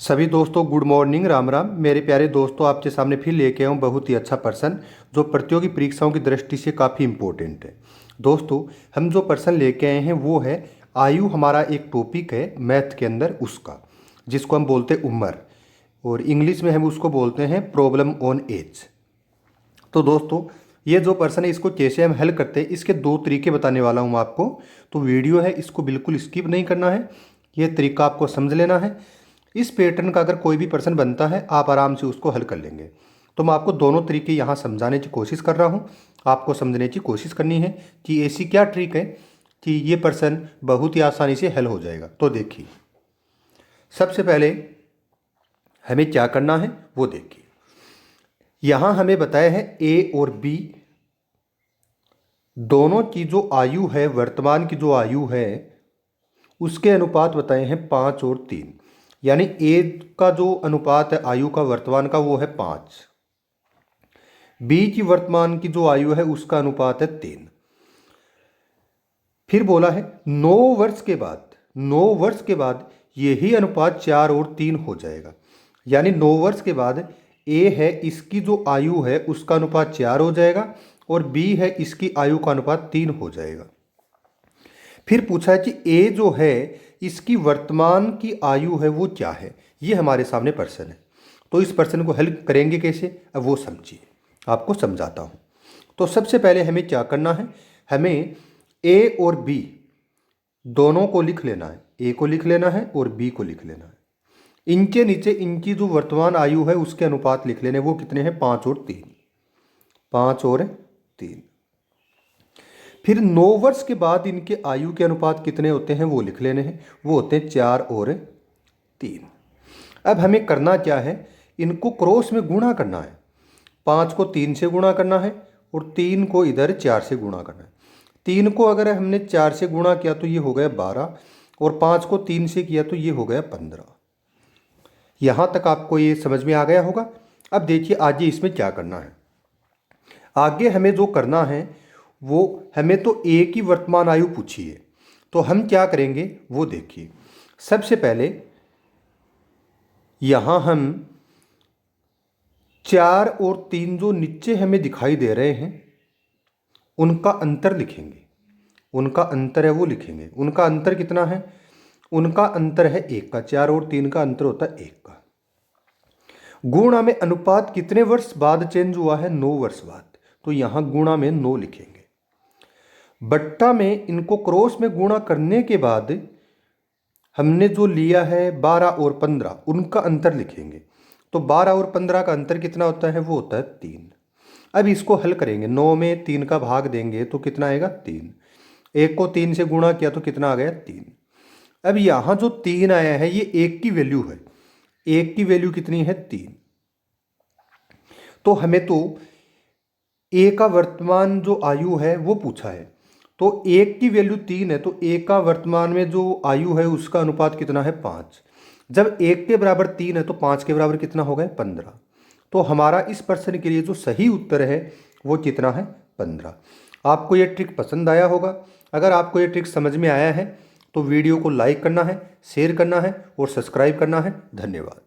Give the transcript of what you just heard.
सभी दोस्तों good morning, Ram Ram. मेरे प्यारे दोस्तों, आपके सामने फिर लेके आया हूँ बहुत ही अच्छा प्रश्न जो प्रतियोगी परीक्षाओं की दृष्टि से काफ़ी इम्पोर्टेंट है। दोस्तों, हम जो प्रश्न लेके आए हैं वो है आयु। हमारा एक टॉपिक है मैथ के अंदर उसका, जिसको हम बोलते हैं उम्र, और इंग्लिश में हम उसको बोलते हैं प्रॉब्लम ऑन एज। तो दोस्तों, ये जो प्रश्न है इसको कैसे हम हल करते हैं इसके दो तरीके बताने वाला हूँ आपको। तो वीडियो है इसको बिल्कुल स्किप नहीं करना है, ये तरीका आपको समझ लेना है। इस पैटर्न का अगर कोई भी प्रश्न बनता है आप आराम से उसको हल कर लेंगे। तो मैं आपको दोनों तरीके यहाँ समझाने की कोशिश कर रहा हूँ, आपको समझने की कोशिश करनी है कि ऐसी क्या ट्रिक है कि ये प्रश्न बहुत ही आसानी से हल हो जाएगा। तो देखिए, सबसे पहले हमें क्या करना है वो देखिए। यहाँ हमें बताया है ए और बी दोनों की जो आयु है, वर्तमान की जो आयु है उसके अनुपात बताए हैं 5 और 3। यानी ए का जो अनुपात है आयु का वर्तमान का वो है 5, बी की वर्तमान की जो आयु है उसका अनुपात है 3। फिर बोला है 9 वर्ष के बाद, 9 वर्ष के बाद यही अनुपात 4 और 3 हो जाएगा। यानी 9 वर्ष के बाद ए है इसकी जो आयु है उसका अनुपात 4 हो जाएगा और बी है इसकी आयु का अनुपात 3 हो जाएगा। फिर पूछा है कि ए जो है इसकी वर्तमान की आयु है वो क्या है। ये हमारे सामने प्रश्न है। तो इस प्रश्न को हल करेंगे कैसे, अब वो समझिए, आपको समझाता हूँ। तो सबसे पहले हमें क्या करना है, हमें ए और बी दोनों को लिख लेना है। ए को लिख लेना है और बी को लिख लेना है। इनके नीचे इनकी जो वर्तमान आयु है उसके अनुपात लिख लेने, वो कितने हैं 5 और 3, 5 और 3। फिर 9 वर्ष के बाद इनके आयु के अनुपात कितने होते हैं वो लिख लेने हैं, वो होते हैं 4 और 3। अब हमें करना क्या है, इनको क्रॉस में गुणा करना है। 5 को 3 से गुणा करना है और 3 को इधर 4 से गुणा करना है। 3 को अगर हमने 4 से गुणा किया तो ये हो गया 12 और 5 को 3 से किया तो ये हो गया 15। यहाँ तक आपको ये समझ में आ गया होगा। अब देखिए आगे इसमें क्या करना है। आगे हमें जो करना है वो, हमें तो ए की वर्तमान आयु पूछी है, तो हम क्या करेंगे वो देखिए। सबसे पहले यहाँ हम 4 और 3 जो नीचे हमें दिखाई दे रहे हैं उनका अंतर लिखेंगे। उनका अंतर है वो लिखेंगे। उनका अंतर कितना है, उनका अंतर है 1 का। 4 और 3 का अंतर होता है 1 का। गुणा में अनुपात कितने वर्ष बाद चेंज हुआ है, 9 वर्ष बाद, तो यहाँ गुणा में 9 लिखेंगे। बट्टा में इनको क्रॉस में गुणा करने के बाद हमने जो लिया है 12 और 15 उनका अंतर लिखेंगे। तो 12 और 15 का अंतर कितना होता है, वो होता है 3। अब इसको हल करेंगे, 9 में 3 का भाग देंगे तो कितना आएगा 3। 1 को 3 से गुणा किया तो कितना आ गया 3। अब यहाँ जो 3 आया है ये 1 की वैल्यू है। 1 की वैल्यू कितनी है 3। तो हमें तो ए का वर्तमान जो आयु है वो पूछा है, तो 1 की वैल्यू 3 है, तो ए का वर्तमान में जो आयु है उसका अनुपात कितना है 5। जब 1 के बराबर 3 है तो 5 के बराबर कितना हो गया 15। तो हमारा इस प्रश्न के लिए जो सही उत्तर है वो कितना है 15। आपको ये ट्रिक पसंद आया होगा। अगर आपको ये ट्रिक समझ में आया है तो वीडियो को लाइक करना है, शेयर करना है और सब्सक्राइब करना है। धन्यवाद।